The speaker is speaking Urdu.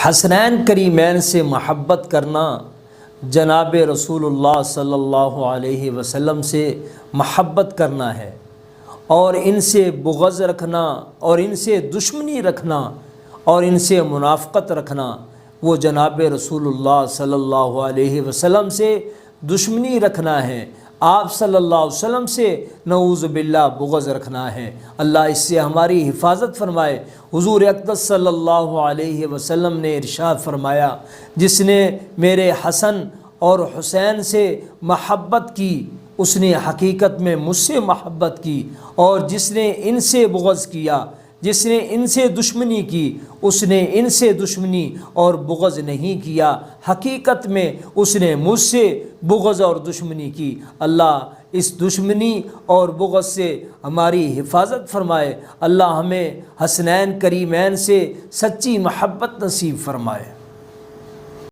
حسنین کریمین سے محبت کرنا جناب رسول اللہ صلی اللہ علیہ وسلم سے محبت کرنا ہے، اور ان سے بغض رکھنا اور ان سے دشمنی رکھنا اور ان سے منافقت رکھنا وہ جناب رسول اللہ صلی اللہ علیہ وسلم سے دشمنی رکھنا ہے، آپ صلی اللہ علیہ وسلم سے نعوذ باللہ بغض رکھنا ہے۔ اللہ اس سے ہماری حفاظت فرمائے۔ حضور اقدس صلی اللہ علیہ وسلم نے ارشاد فرمایا، جس نے میرے حسن اور حسین سے محبت کی اس نے حقیقت میں مجھ سے محبت کی، اور جس نے ان سے بغض کیا، جس نے ان سے دشمنی کی، اس نے ان سے دشمنی اور بغض نہیں کیا، حقیقت میں اس نے مجھ سے بغض اور دشمنی کی۔ اللہ اس دشمنی اور بغض سے ہماری حفاظت فرمائے۔ اللہ ہمیں حسنین کریمین سے سچی محبت نصیب فرمائے۔